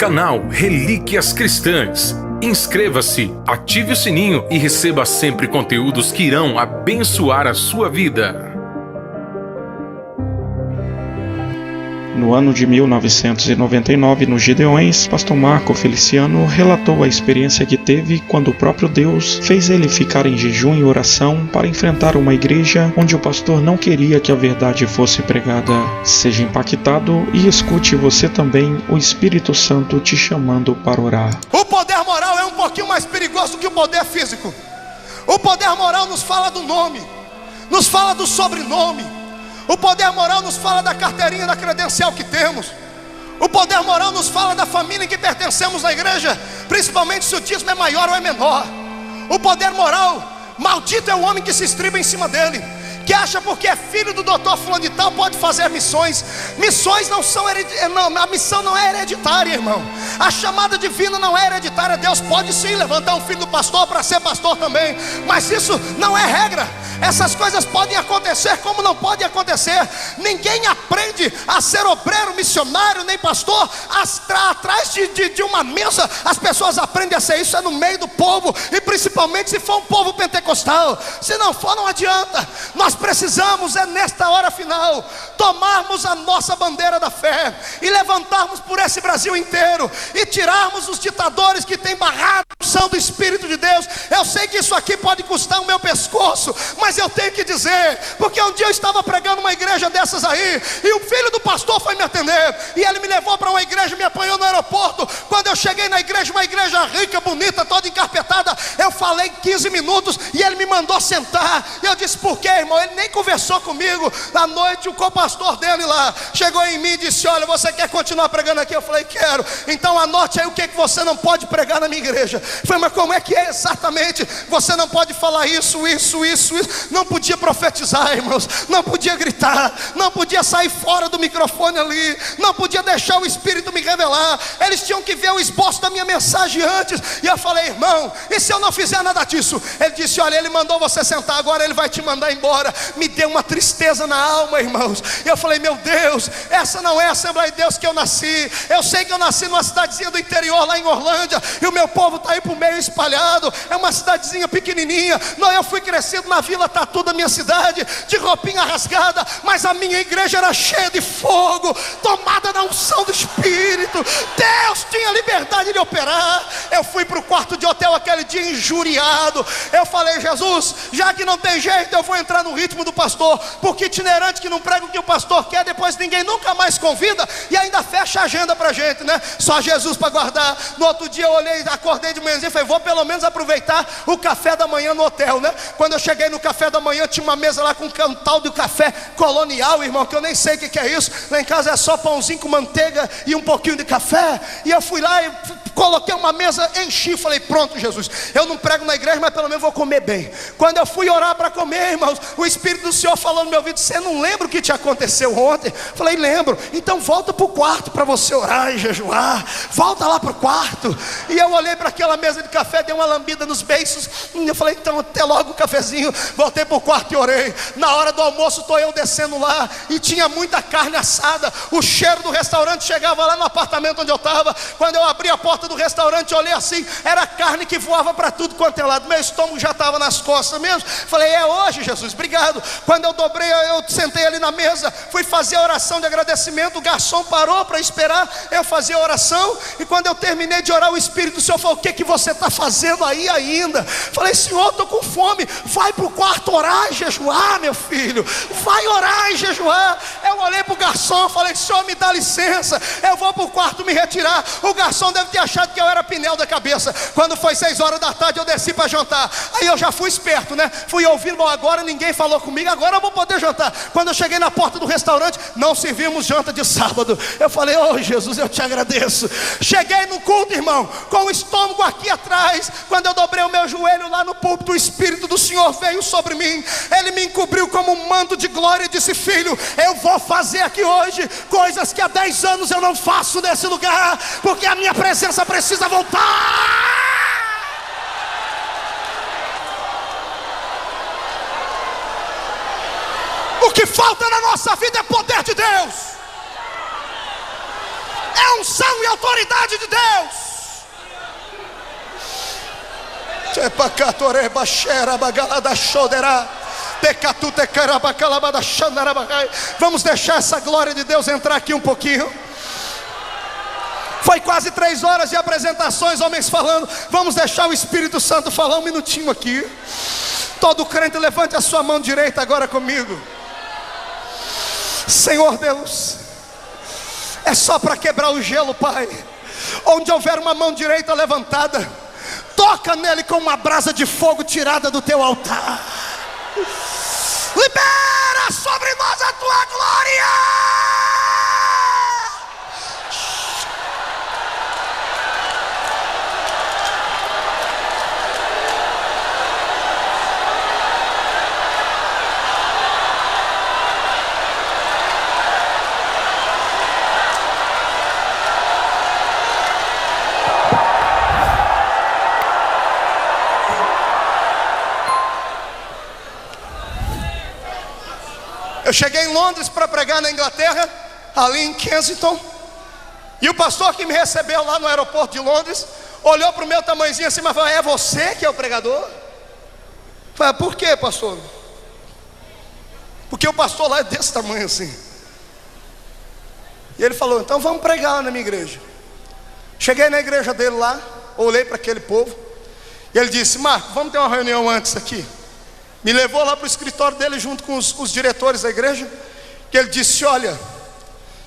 Canal Relíquias Cristãs. Inscreva-se, ative o sininho e receba sempre conteúdos que irão abençoar a sua vida. No ano de 1999, no Gideões, pastor Marco Feliciano relatou a experiência que teve quando o próprio Deus fez ele ficar em jejum e oração para enfrentar uma igreja onde o pastor não queria que a verdade fosse pregada. Seja impactado e escute você também o Espírito Santo te chamando para orar. O poder moral é um pouquinho mais perigoso que o poder físico. O poder moral nos fala do nome, nos fala do sobrenome. O poder moral nos fala da carteirinha, da credencial que temos. O poder moral nos fala da família em que pertencemos na igreja, principalmente se o dízimo é maior ou é menor. O poder moral, maldito é o homem que se estriba em cima dele, que acha porque é filho do doutor fulano de tal pode fazer missões. Missões não são a missão não é hereditária, irmão. A chamada divina não é hereditária. Deus pode sim levantar um filho do pastor para ser pastor também, mas isso não é regra. Essas coisas podem acontecer como não podem acontecer. Ninguém aprende a ser obreiro, missionário, nem pastor atrás de uma mesa. As pessoas aprendem a ser isso no meio do povo, e principalmente se for um povo pentecostal. Se não for, não adianta. Nós precisamos, nesta hora final, tomarmos a nossa bandeira da fé e levantarmos por esse Brasil inteiro e tirarmos os ditadores que têm barrado a unção do Espírito de Deus. Eu sei que isso aqui pode custar o meu pescoço, mas eu tenho que dizer, porque um dia eu estava pregando uma igreja dessas aí, e o filho do pastor foi me atender, e ele me levou para uma igreja, me apanhou no aeroporto. Quando eu cheguei na igreja, uma igreja rica, bonita, toda encarpetada, eu falei 15 minutos e ele me mandou sentar. Eu disse: por quê, irmão? Ele nem conversou comigo. À noite o co-pastor dele lá chegou em mim e disse: olha, você quer continuar pregando aqui? Eu falei: quero. Então anote aí o que você não pode pregar na minha igreja. Eu falei: mas como é que é exatamente? Você não pode falar isso. Não podia profetizar, irmãos, não podia gritar, não podia sair fora do microfone ali, não podia deixar o Espírito me revelar. Eles tinham que ver o esboço da minha mensagem antes. E eu falei: irmão, e se eu não fizer nada disso? Ele disse: olha, ele mandou você sentar, agora ele vai te mandar embora. Me deu uma tristeza na alma, irmãos. E eu falei: meu Deus, essa não é a Assembleia de Deus que eu nasci. Eu sei que eu nasci numa cidadezinha do interior lá em Orlândia, e o meu povo está aí por meio espalhado. É uma cidadezinha pequenininha. Não, eu fui crescido na Vila Tatu da minha cidade, de roupinha rasgada, mas a minha igreja era cheia de fogo, tomada na unção do Espírito. Deus tinha liberdade de operar. Eu fui para o quarto de hotel aquele dia injuriado. Eu falei: Jesus, já que não tem jeito, eu vou entrar no ritmo do pastor, porque itinerante que não prega o que o pastor quer, depois ninguém nunca mais convida e ainda fecha a agenda pra gente, né? Só Jesus para guardar. No outro dia eu olhei, acordei de manhãzinha e falei: vou pelo menos aproveitar o café da manhã no hotel, né? Quando eu cheguei no café da manhã, tinha uma mesa lá com um tal de café colonial, irmão, que eu nem sei o que é isso. Lá em casa é só pãozinho com manteiga e um pouquinho de café. E eu fui lá e coloquei uma mesa, enchi, falei: pronto, Jesus, eu não prego na igreja, mas pelo menos vou comer bem. Quando eu fui orar para comer, irmãos, o Espírito do Senhor falou no meu ouvido: você não lembra o que te aconteceu ontem? Falei: lembro. Então volta para o quarto para você orar e jejuar. Volta lá para o quarto. E eu olhei para aquela mesa de café, dei uma lambida nos beiços, e eu falei: então até logo o cafezinho. Voltei para o quarto e orei. Na hora do almoço estou eu descendo lá, e tinha muita carne assada. O cheiro do restaurante chegava lá no apartamento onde eu estava. Quando eu abri a porta do restaurante, olhei assim, era carne que voava para tudo quanto é lado. Meu estômago já estava nas costas mesmo. Falei: é hoje, Jesus, obrigado. Quando eu dobrei, eu sentei ali na mesa, fui fazer a oração de agradecimento. O garçom parou para esperar eu fazer a oração, e quando eu terminei de orar, o Espírito do Senhor falou: o que você está fazendo aí ainda? Falei: Senhor, estou com fome. Vai para o quarto orar e jejuar, meu filho. Vai orar e jejuar. Eu olhei para o garçom, falei: Senhor, me dá licença, eu vou para o quarto me retirar. O garçom deve ter achado que eu era pneu da cabeça. Quando foi 6 horas da tarde, eu desci para jantar. Aí eu já fui esperto, né? Fui ouvindo: bom, agora ninguém falou comigo, agora eu vou poder jantar. Quando eu cheguei na porta do restaurante, não servimos janta de sábado. Eu falei: oh Jesus, eu te agradeço. Cheguei no culto, irmão, com o estômago aqui atrás. Quando eu dobrei o meu joelho lá no púlpito, o Espírito do Senhor veio sobre mim. Ele me encobriu como um manto de glória e disse: filho, eu vou fazer aqui hoje coisas que há 10 anos eu não faço nesse lugar, porque a minha presença precisa voltar. O que falta na nossa vida é poder de Deus. É unção e autoridade de Deus. Vamos deixar essa glória de Deus entrar aqui um pouquinho. Foi quase 3 horas de apresentações, homens falando. Vamos deixar o Espírito Santo falar um minutinho aqui. Todo crente levante a sua mão direita agora comigo. Senhor Deus, é só para quebrar o gelo, Pai. Onde houver uma mão direita levantada, toca nele com uma brasa de fogo tirada do teu altar. Libera sobre nós a tua glória. Eu cheguei em Londres para pregar na Inglaterra, ali em Kensington. E o pastor que me recebeu lá no aeroporto de Londres olhou para o meu tamanhozinho assim, mas falou: é você que é o pregador? Eu falei: por quê, pastor? Porque o pastor lá é desse tamanho assim. E ele falou: então vamos pregar lá na minha igreja. Cheguei na igreja dele lá, olhei para aquele povo, e ele disse: Marco, vamos ter uma reunião antes aqui. Me levou lá para o escritório dele junto com os diretores da igreja. Que ele disse: olha,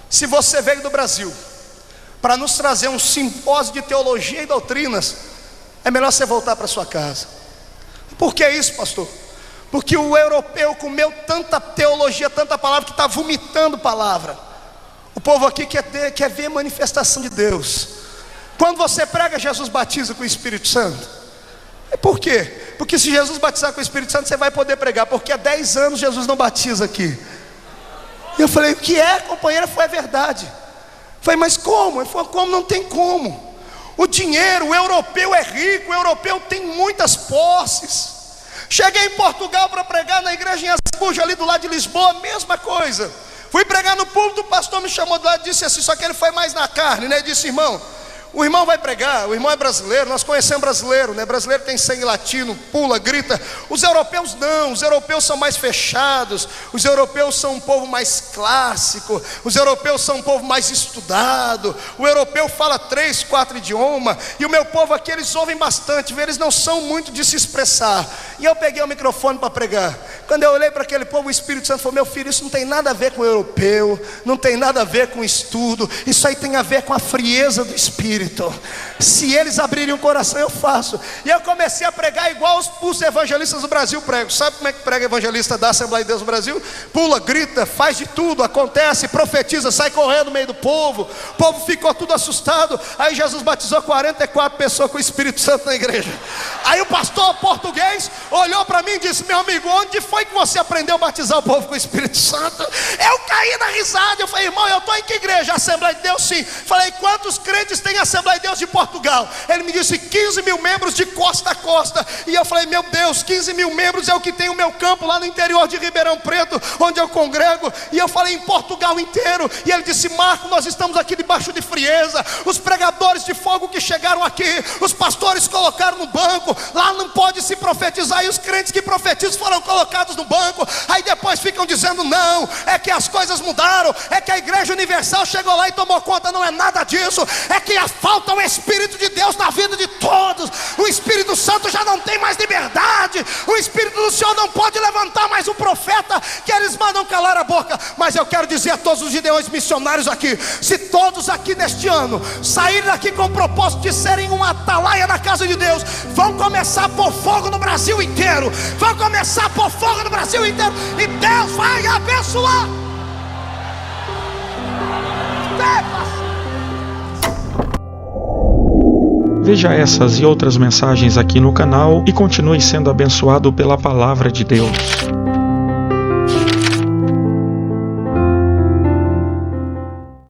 se você veio do Brasil para nos trazer um simpósio de teologia e doutrinas, é melhor você voltar para sua casa. Por que isso, pastor? Porque o europeu comeu tanta teologia, tanta palavra, que está vomitando palavra. O povo aqui quer ver manifestação de Deus. Quando você prega, Jesus batiza com o Espírito Santo. Por quê? Porque se Jesus batizar com o Espírito Santo, você vai poder pregar. Porque há 10 anos Jesus não batiza aqui. E eu falei: o que é, companheira? Foi a verdade. Eu falei: mas como? Ele falou: como? Não tem como. O dinheiro, o europeu é rico, o europeu tem muitas posses. Cheguei em Portugal para pregar na igreja em Aspuja, ali do lado de Lisboa, mesma coisa. Fui pregar no púlpito, o pastor me chamou do lado e disse assim, só que ele foi mais na carne, né? Ele disse: irmão, o irmão vai pregar, o irmão é brasileiro, nós conhecemos brasileiro, né? Brasileiro tem sangue latino, pula, grita. Os europeus não, os europeus são mais fechados, os europeus são um povo mais clássico, os europeus são um povo mais estudado, o europeu fala 3, 4 idiomas, e o meu povo aqui, eles ouvem bastante, eles não são muito de se expressar. E eu peguei o microfone para pregar. Quando eu olhei para aquele povo, o Espírito Santo falou: meu filho, isso não tem nada a ver com o europeu, não tem nada a ver com estudo, isso aí tem a ver com a frieza do Espírito. Se eles abrirem o coração, eu faço. E eu comecei a pregar igual os evangelistas do Brasil pregam. Sabe como é que prega evangelista da Assembleia de Deus do Brasil? Pula, grita, faz de tudo, acontece, profetiza, sai correndo no meio do povo. O povo ficou tudo assustado. Aí Jesus batizou 44 pessoas com o Espírito Santo na igreja. Aí o pastor português olhou para mim e disse: meu amigo, onde foi que você aprendeu a batizar o povo com o Espírito Santo? Eu caí na risada. Eu falei: irmão, eu estou em que igreja? Assembleia de Deus? Sim. Falei: quantos crentes tem a Assembleia de Deus de Portugal? Ele me disse: 15 mil membros de costa a costa. E eu falei: meu Deus, 15 mil membros é o que tem o meu campo lá no interior de Ribeirão Preto, onde eu congrego. E eu falei: em Portugal inteiro. E ele disse: Marco, nós estamos aqui debaixo de frieza. Os pregadores de fogo que chegaram aqui, os pastores colocaram no banco. Lá não pode se profetizar. E os crentes que profetizam foram colocados no banco. Aí depois ficam dizendo: não, é que as coisas mudaram, é que a Igreja Universal chegou lá e tomou conta. Não é nada disso. É que falta o Espírito de Deus na vida de todos. O Espírito Santo já não tem mais liberdade. O Espírito do Senhor não pode levantar mais um profeta que eles mandam calar a boca. Mas eu quero dizer a todos os gideões missionários aqui: se todos aqui neste ano saírem daqui com o propósito de serem uma atalaia na casa de Deus, vão começar a pôr fogo no Brasil inteiro. Vão começar a pôr fogo no Brasil inteiro. E Deus vai abençoar. Veja essas e outras mensagens aqui no canal e continue sendo abençoado pela palavra de Deus.